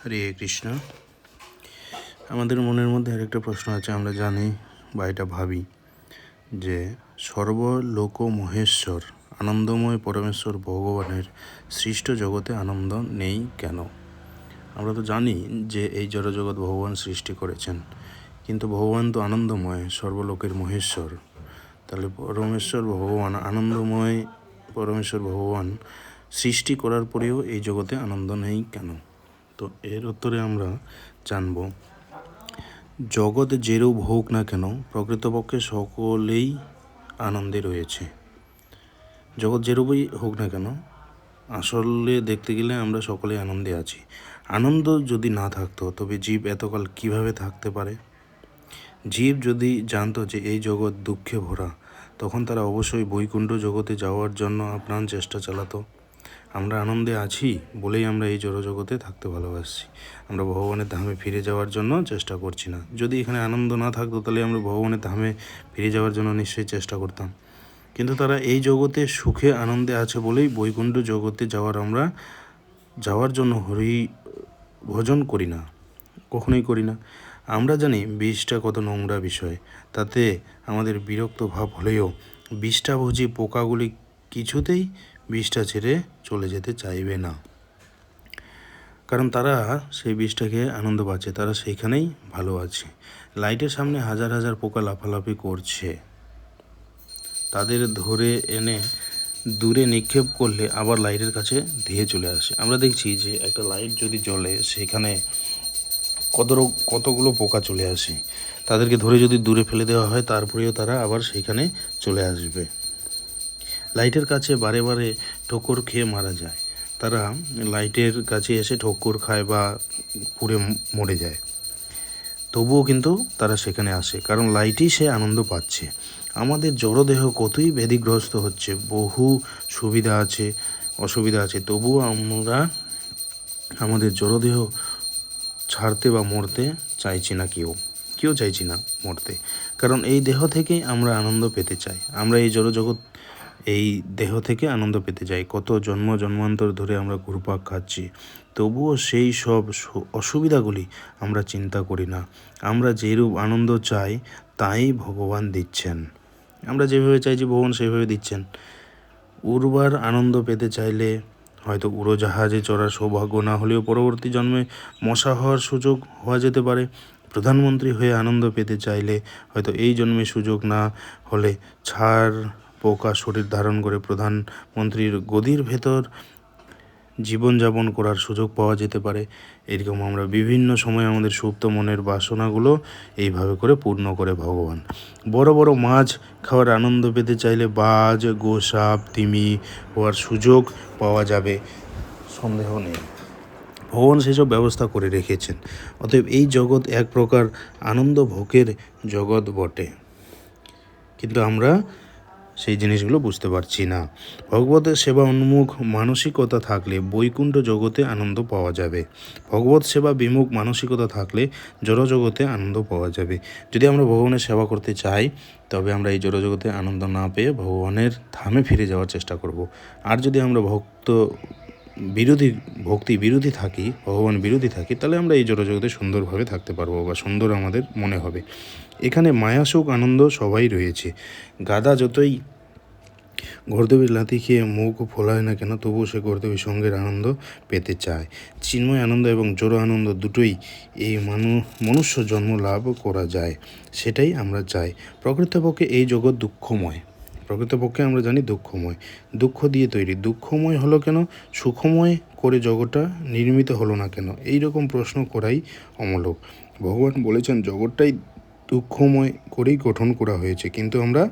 হরে কৃষ্ণ। আমাদের মনের মধ্যে আরেকটা প্রশ্ন আছে, আমরা জানি বা এটা ভাবি যে সর্বলোক মহেশ্বর আনন্দময় পরমেশ্বর ভগবানের সৃষ্ট জগতে আনন্দ নেই কেন? আমরা তো জানি যে এই জড়জগৎ ভগবান সৃষ্টি করেছেন, কিন্তু ভগবান তো আনন্দময়, সর্বলোকের মহেশ্বর। তাহলে পরমেশ্বর ভগবান আনন্দময়, পরমেশ্বর ভগবান সৃষ্টি করার পরেও এই জগতে আনন্দ নেই কেন? তো এর উত্তরে আমরা জানব, জগৎ যেরূপ হোক না কেন প্রকৃতপক্ষে সকলেই আনন্দে রয়েছে। জগৎ যেরূপই হোক না কেন, আসলে দেখতে গেলে আমরা সকলেই আনন্দে আছি। আনন্দ যদি না থাকতো তবে জীব এতকাল কিভাবে থাকতে পারে? জীব যদি জানতো যে এই জগৎ দুঃখে ভরা, তখন তারা অবশ্যই বৈকুণ্ঠ জগতে যাওয়ার জন্য আপ্রাণ চেষ্টা চালাতো। আমরা আনন্দে আছি বলেই আমরা এই জড়জগতে থাকতে ভালোবাসছি। আমরা ভগবানের ধামে ফিরে যাওয়ার জন্য চেষ্টা করছি না। যদি এখানে আনন্দ না থাকতো তাহলে আমরা ভগবানের ধামে ফিরে যাওয়ার জন্য নিশ্চয়ই চেষ্টা করতাম। কিন্তু তারা এই জগতে সুখে আনন্দে আছে বলেই বৈকুণ্ঠ জগতে যাওয়ার জন্য হরি ভজন করি না, কখনোই করি না। আমরা জানি বিষটা কত নোংরা বিষয়, তাতে আমাদের বিরক্ত ভাব হলেও বিষটাভোজী পোকাগুলি কিছুতেই বিষটা ছেড়ে চলে যেতে চাইবে না, কারণ তারা সেই বিষটাকে আনন্দ পাচ্ছে, তারা সেইখানেই ভালো আছে। লাইটের সামনে হাজার হাজার পোকা লাফালাফি করছে, তাদের ধরে এনে দূরে নিক্ষেপ করলে আবার লাইটের কাছে ধেয়ে চলে আসে। আমরা দেখছি যে একটা লাইট যদি জ্বলে সেখানে কতগুলো পোকা চলে আসে, তাদেরকে ধরে যদি দূরে ফেলে দেওয়া হয় তারপরেও তারা আবার সেইখানে চলে আসবে। লাইটের কাছে বারে বারে ঠোকর খেয়ে মারা যায়, তারা লাইটের কাছে এসে ঠোকর খায় বা পুড়ে মরে যায়, তবুও কিন্তু তারা সেখানে আসে, কারণ লাইটই সে আনন্দ পাচ্ছে। আমাদের জড়দেহ কতই ব্যাধিগ্রস্ত হচ্ছে, বহু সুবিধা আছে, অসুবিধা আছে, তবুও আমরা আমাদের জড়দেহ ছাড়তে বা মরতে চাইছি না, কেউ চাইছি না মরতে, কারণ এই দেহ থেকেই আমরা আনন্দ পেতে চাই। আমরা এই জড়জগৎ, এই দেহ থেকে আনন্দ পেতে চাই। কত জন্মান্তর ধরে আমরা ঘুরপাক খাচ্ছি, তবুও সেই সব অসুবিধাগুলি আমরা চিন্তা করি না। আমরা যেরূপ আনন্দ চাই তাই ভগবান দিচ্ছেন। আমরা যেভাবে চাইছি ভগবান সেইভাবে দিচ্ছেন। উড়বার আনন্দ পেতে চাইলে হয়তো উড়োজাহাজে চড়ার সৌভাগ্য না হলেও পরবর্তী জন্মে মশা হওয়ার সুযোগ হওয়া যেতে পারে। প্রধানমন্ত্রী হয়ে আনন্দ পেতে চাইলে হয়তো এই জন্মে সুযোগ না হলে ছাড় পোকা শরীর ধারণ করে প্রধানমন্ত্রীর গদির ভেতর জীবনযাপন করার সুযোগ পাওয়া যেতে পারে। এরকম আমরা বিভিন্ন সময় আমাদের সুপ্ত মনের বাসনাগুলো এইভাবে করে পূর্ণ করে ভগবান। বড় বড় মাছ খাওয়ার আনন্দ পেতে চাইলে বাজ, গোসাপ, তিমি হওয়ার সুযোগ পাওয়া যাবে, সন্দেহ নেই। ভগবান সেসব ব্যবস্থা করে রেখেছেন। অতএব এই জগৎ এক প্রকার আনন্দ ভোগের জগৎ বটে, কিন্তু আমরা সেই জিনিসগুলো বুঝতে পারছি না। ভগবতের সেবা উন্মুখ মানসিকতা থাকলে বৈকুণ্ঠ জগতে আনন্দ পাওয়া যাবে। ভগবত সেবা বিমুখ মানসিকতা থাকলে জড়জগতে আনন্দ পাওয়া যাবে। যদি আমরা ভগবানের সেবা করতে চাই তবে আমরা এই জড়জগতে আনন্দ না পেয়ে ভগবানের ধামে ফিরে যাওয়ার চেষ্টা করব। আর যদি আমরা ভক্তি বিরোধী থাকি, ভগবান বিরোধী থাকি, তাহলে আমরা এই জড়জগতে সুন্দরভাবে থাকতে পারবো বা সুন্দর আমাদের মনে হবে। এখানে মায়াসুখ আনন্দ সবাই রয়েছে। গাধা যতই ঘোরদেবীর লাথি খেয়ে মুখ ফোলায় না কেন, তবুও সে ঘোরদেবীর সঙ্গের আনন্দ পেতে চায়। চিন্ময় আনন্দ এবং জড় আনন্দ দুটোই এই মনুষ্য জন্ম লাভ করা যায়, সেটাই আমরা চাই। প্রকৃতপক্ষে এই জগৎ দুঃখময়, প্রকৃতপক্ষে আমরা জানি দুঃখময়, দুঃখ দিয়ে তৈরি। দুঃখময় হলো কেন, সুখময় করে জগৎটা নির্মিত হলো না কেন? এই রকম প্রশ্ন করাই অমূলক। ভগবান বলেছেন জগৎটাই দুঃখময় করেই গঠন করা হয়েছে, কিন্তু আমরা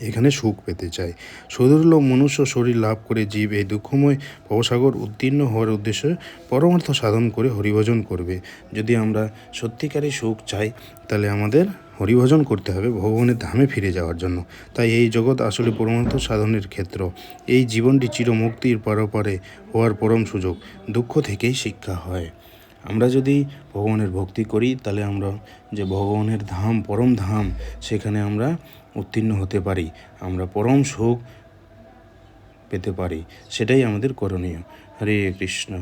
এখানে সুখ পেতে চাই। সুদুর্লভ মনুষ্য শরীর লাভ করে জীব এই দুঃখময় ভবসাগর উত্তীর্ণ হওয়ার উদ্দেশ্যে পরমার্থ সাধন করে হরিভজন করবে। যদি আমরা সত্যিকারই সুখ চাই তাহলে আমাদের হরিভজন করতে হবে ভগবানের ধামে ফিরে যাওয়ার জন্য। তাই এই জগৎ আসলে পরমার্থ সাধনের ক্ষেত্র। এই জীবনটি চিরমুক্তির পারপারে হওয়ার পরম সুযোগ। দুঃখ থেকেই শিক্ষা হয়। আমরা যদি ভগবানের ভক্তি করি তাহলে আমরা যে ভগবানের ধাম, পরম ধাম, সেখানে আমরা উত্তীর্ণ হতে পারি, আমরা পরম সুখ পেতে পারি। সেটাই আমাদের করণীয়। হরে কৃষ্ণ।